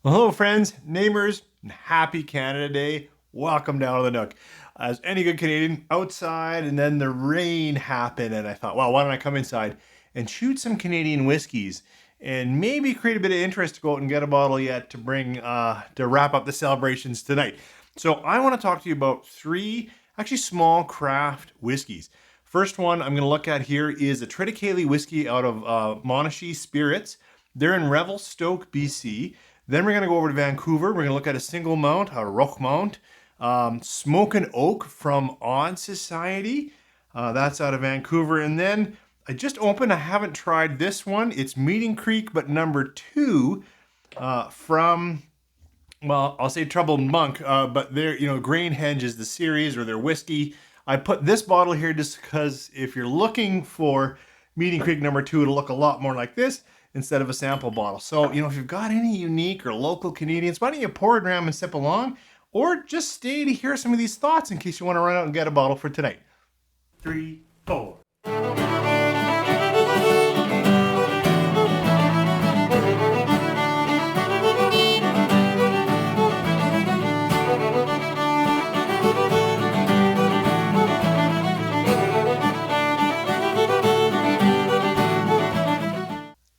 Well, hello, friends, neighbors, and happy Canada Day. Welcome down to the Nook. As any good Canadian, outside, and then the rain happened, and I thought, well, why don't I come inside and shoot some Canadian whiskeys and maybe create a bit of interest to go out and get a bottle yet to bring to wrap up the celebrations tonight. So I want to talk to you about three actually small craft whiskeys. First one I'm going to look at here is a Triticale whiskey out of Monashee Spirits. They're in Revelstoke, BC. Then we're going to go over to Vancouver. We're going to look at a single mount, a Rock mount. Smoke and Oak from Odd Society. That's out of Vancouver. And then I just opened, I haven't tried this one. It's Meeting Creek, but number 2 from, well, I'll say Troubled Monk, but they're, Grain Henge is the series or their whiskey. I put this bottle here just because if you're looking for Meeting Creek number 2, it'll look a lot more like this instead of a sample bottle. So, if you've got any unique or local Canadians, why don't you pour it around and sip along, or just stay to hear some of these thoughts in case you want to run out and get a bottle for tonight. 3, 4.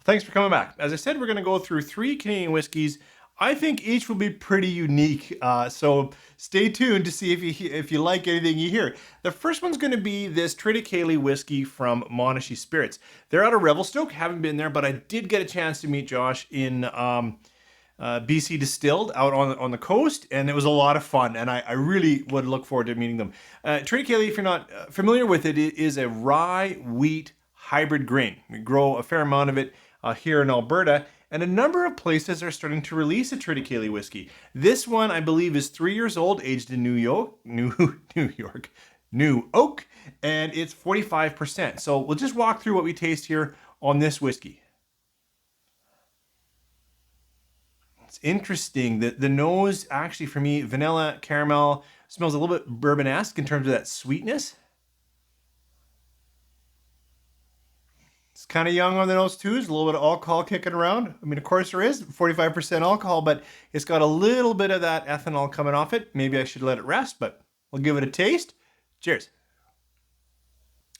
Thanks for coming back. As I said, we're going to go through 3 Canadian whiskeys. I think each will be pretty unique, so stay tuned to see if you like anything you hear. The first one's going to be this Triticale whiskey from Monashee Spirits. They're out of Revelstoke. Haven't been there, but I did get a chance to meet Josh in BC Distilled out on the coast, and it was a lot of fun, and I really would look forward to meeting them. Triticale, if you're not familiar with it, it is a rye-wheat hybrid grain. We grow a fair amount of it here in Alberta, and a number of places are starting to release a Triticale whiskey. This one, I believe, is 3 years old, aged in New Oak, and it's 45%. So we'll just walk through what we taste here on this whiskey. It's interesting that the nose, actually for me, vanilla, caramel, smells a little bit bourbon-esque in terms of that sweetness. It's kind of young on the nose too. There's a little bit of alcohol kicking around. I mean, of course there is 45% alcohol, but it's got a little bit of that ethanol coming off it. Maybe I should let it rest, but we'll give it a taste. Cheers.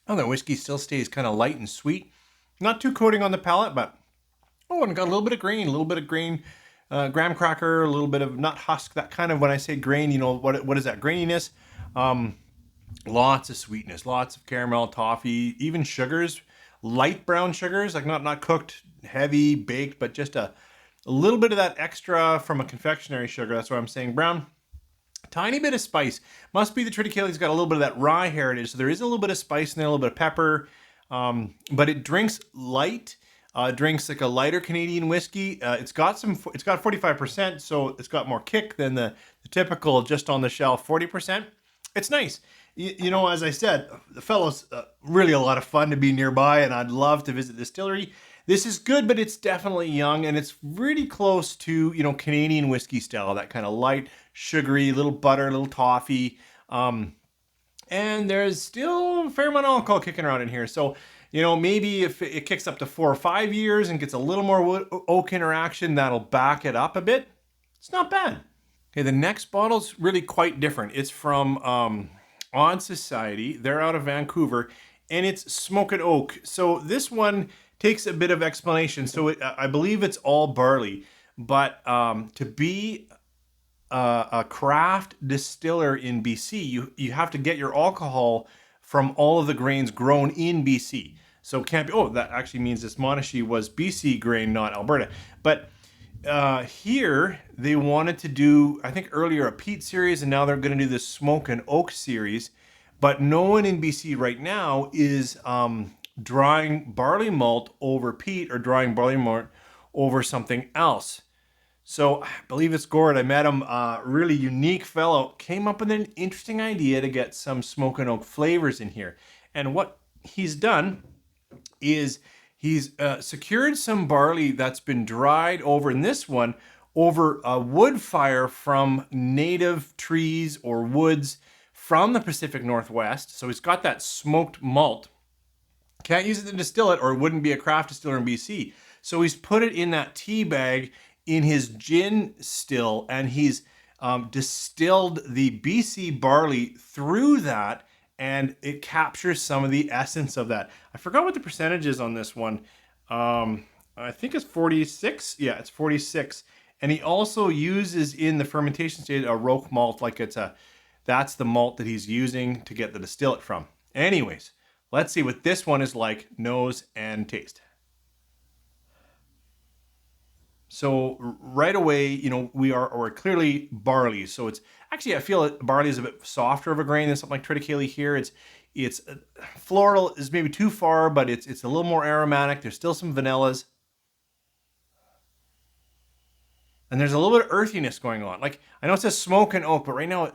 Oh, the whiskey still stays kind of light and sweet. Not too coating on the palate, but and got a little bit of grain, graham cracker, a little bit of nut husk, that kind of, when I say grain, what is that, graininess? Lots of sweetness, lots of caramel, toffee, even sugars. Light brown sugars, like not cooked, heavy, baked, but just a little bit of that extra from a confectionery sugar. That's why I'm saying brown. Tiny bit of spice. Must be the Triticale's got a little bit of that rye heritage, so there is a little bit of spice in there, a little bit of pepper, but it drinks light. Drinks like a lighter Canadian whiskey. It's got 45%, so it's got more kick than the typical just on the shelf 40%. It's nice. As I said, the fellow's really a lot of fun to be nearby, and I'd love to visit the distillery. This is good, but it's definitely young, and it's really close to, Canadian whiskey style, that kind of light, sugary, little butter, little toffee. And there's still a fair amount of alcohol kicking around in here. So, maybe if it kicks up to 4 or 5 years and gets a little more wood oak interaction, that'll back it up a bit. It's not bad. Okay, the next bottle's really quite different. It's from Odd Society. They're out of Vancouver, and it's Smoke and Oak. So this one takes a bit of explanation. So I believe it's all barley, but to be a craft distiller in BC, you have to get your alcohol from all of the grains grown in BC. So it can't be, that actually means this Monashee was BC grain, not Alberta. But here they wanted to do, I think earlier, a peat series, and now they're going to do this Smoke and Oak series. But no one in BC right now is drying barley malt over peat or drying barley malt over something else. So I believe it's Gord. I met him, really unique fellow, came up with an interesting idea to get some Smoke and Oak flavors in here. And what he's done is he's secured some barley that's been dried over, in this one, over a wood fire from native trees or woods from the Pacific Northwest. So he's got that smoked malt. Can't use it to distill it, or it wouldn't be a craft distiller in BC. So he's put it in that tea bag in his gin still, and he's distilled the BC barley through that, and it captures some of the essence of that. I forgot what the percentage is on this one. I think it's 46. Yeah, it's 46. And he also uses in the fermentation stage a roque malt, like that's the malt that he's using to get the distillate from. Anyways, let's see what this one is like, nose and taste. So right away, we're clearly barley. So it's actually, I feel that barley is a bit softer of a grain than something like triticale here. It's floral is maybe too far, but it's a little more aromatic. There's still some vanillas. And there's a little bit of earthiness going on. Like, I know it says smoke and oak, but right now,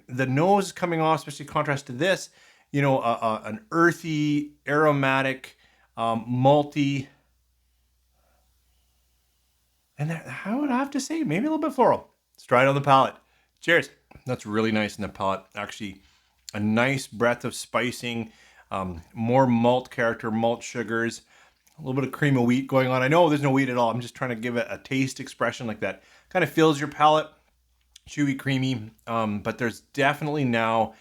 the nose is coming off, especially in contrast to this, an earthy, aromatic, malty. And I would have to say, maybe a little bit floral. Let's try it on the palate. Cheers. That's really nice in the palate. Actually, a nice breadth of spicing, more malt character, malt sugars, a little bit of cream of wheat going on. I know there's no wheat at all. I'm just trying to give it a taste expression like that. Kind of fills your palate, chewy, creamy. But there's definitely now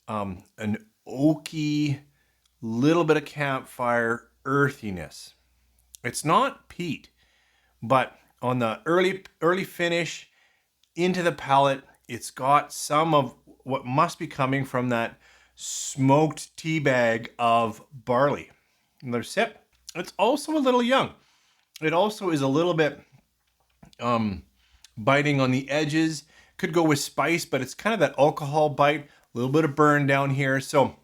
an oaky, little bit of campfire earthiness. It's not peat, but on the early finish into the palate, it's got some of what must be coming from that smoked tea bag of barley. Another sip. It's also a little young. It also is a little bit biting on the edges. Could go with spice, but it's kind of that alcohol bite. A little bit of burn down here. So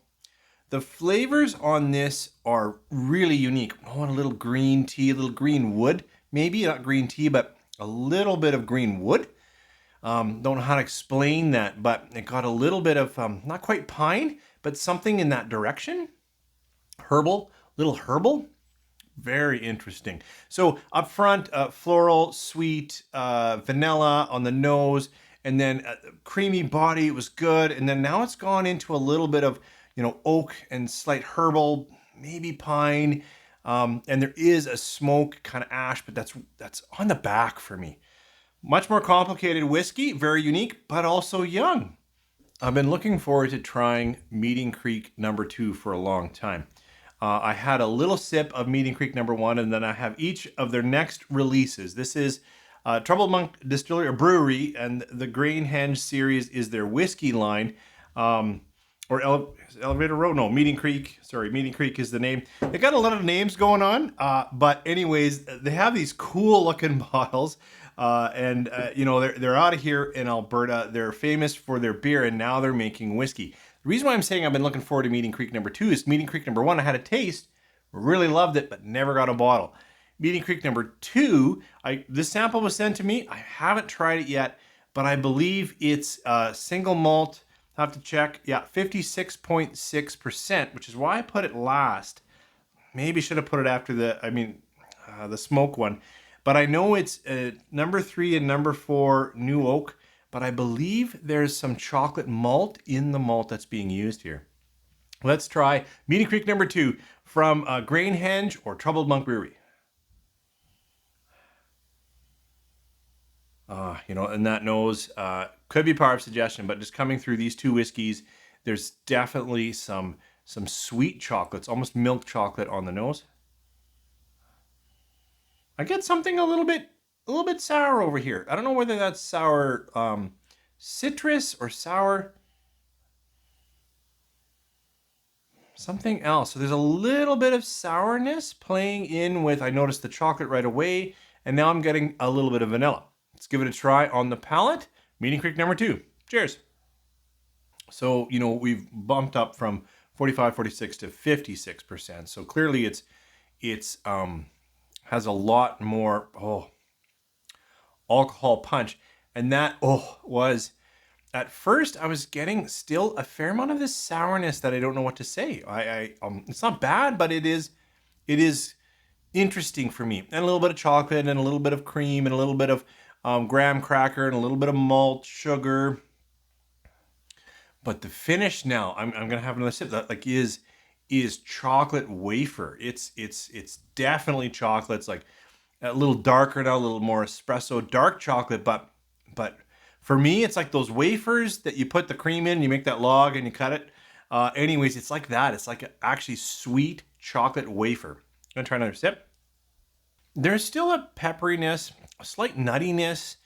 the flavors on this are really unique. I want a little green tea, a little green wood. Maybe not green tea, but a little bit of green wood. Don't know how to explain that, but it got a little bit of, not quite pine, but something in that direction. Herbal, little herbal. Very interesting. So up front, floral, sweet, vanilla on the nose, and then creamy body. It was good. And then now it's gone into a little bit of, oak and slight herbal, maybe pine. And there is a smoke kind of ash, but that's on the back for me. Much more complicated whiskey, very unique, but also young. I've been looking forward to trying Meeting Creek #2 for a long time. I had a little sip of Meeting Creek #1, and then I have each of their next releases. This is Troubled Monk Distillery or Brewery, and the Granehenge series is their whiskey line. Elevator Road? No, Meeting Creek. Sorry, Meeting Creek is the name. They got a lot of names going on, but anyways, they have these cool looking bottles. They're out of here in Alberta. They're famous for their beer, and now they're making whiskey. The reason why I'm saying I've been looking forward to Meeting Creek #2 is Meeting Creek #1, I had a taste, really loved it, but never got a bottle. Meeting Creek #2, this sample was sent to me. I haven't tried it yet, but I believe it's single malt. I have to check. Yeah, 56.6%, which is why I put it last. Maybe should have put it after the smoke one. But I know it's #3 and #4 New Oak, but I believe there's some chocolate malt in the malt that's being used here. Let's try Meeting Creek #2 from Granehenge or Troubled Monk Brewery. And that nose could be part of suggestion, but just coming through these two whiskeys, there's definitely some sweet chocolates, almost milk chocolate on the nose. I get something a little bit sour over here. I don't know whether that's sour citrus or sour something else. So there's a little bit of sourness playing in with, I noticed the chocolate right away, and now I'm getting a little bit of vanilla. Let's give it a try on the palate. Meeting Creek #2. Cheers. So, we've bumped up from 45, 46 to 56%. So clearly it's has a lot more alcohol punch. And that was, at first I was getting still a fair amount of this sourness that I don't know what to say. It's not bad, but it is interesting for me. And a little bit of chocolate and a little bit of cream and a little bit of graham cracker and a little bit of malt, sugar. But the finish now, I'm gonna have another sip. That is chocolate wafer. It's definitely chocolate. It's like a little darker now, a little more espresso dark chocolate, but for me, it's like those wafers that you put the cream in, and you make that log and you cut it. Anyways, it's like that. It's like actually sweet chocolate wafer. I'm gonna try another sip. There's still a pepperiness, a slight nuttiness,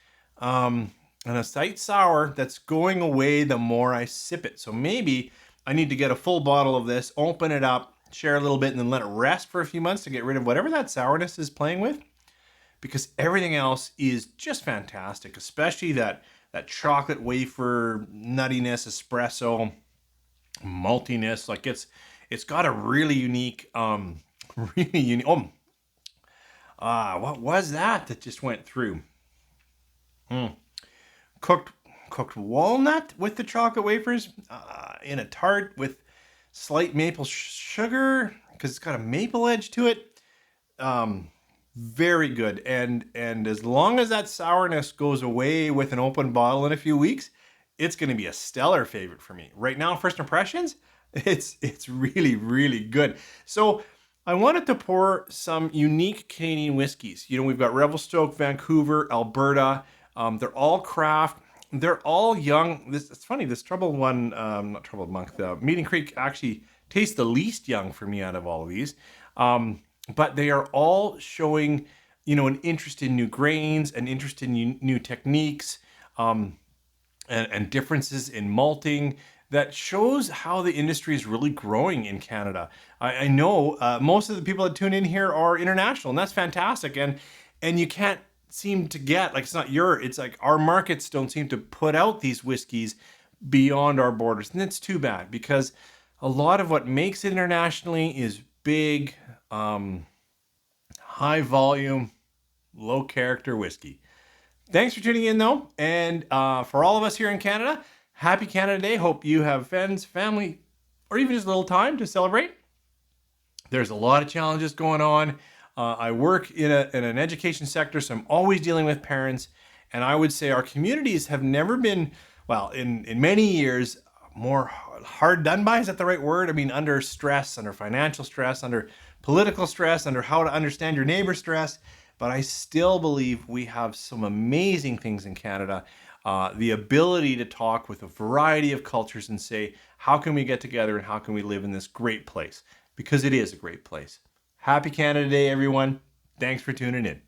and a slight sour that's going away the more I sip it. So maybe I need to get a full bottle of this, open it up, share a little bit, and then let it rest for a few months to get rid of whatever that sourness is playing with. Because everything else is just fantastic, especially that chocolate wafer nuttiness, espresso, maltiness. Like it's got a really unique, really unique. What was that just went through? Cooked walnut with the chocolate wafers in a tart with slight maple sugar because it's got a maple edge to it. Very good, and as long as that sourness goes away with an open bottle in a few weeks, it's going to be a stellar favorite for me. Right now, first impressions, it's really good. So I wanted to pour some unique Canadian whiskeys. You know, we've got Revelstoke, Vancouver, Alberta. They're all craft. They're all young. It's funny. This Troubled one, not Troubled Monk, the Meeting Creek actually tastes the least young for me out of all of these. But they are all showing, you know, an interest in new grains, an interest in new techniques, and differences in malting that shows how the industry is really growing in Canada. I know most of the people that tune in here are international, and that's fantastic. And you can't seem to get, like, it's like our markets don't seem to put out these whiskeys beyond our borders. And it's too bad because a lot of what makes it internationally is big, high volume, low character whiskey. Thanks for tuning in though. And for all of us here in Canada, happy Canada Day. Hope you have friends, family, or even just a little time to celebrate. There's a lot of challenges going on. I work in an education sector, so I'm always dealing with parents. And I would say our communities have never been, well, in many years, more hard done by. Is that the right word? I mean, under stress, under financial stress, under political stress, under how to understand your neighbor stress. But I still believe we have some amazing things in Canada. The ability to talk with a variety of cultures and say, how can we get together and how can we live in this great place? Because it is a great place. Happy Canada Day, everyone. Thanks for tuning in.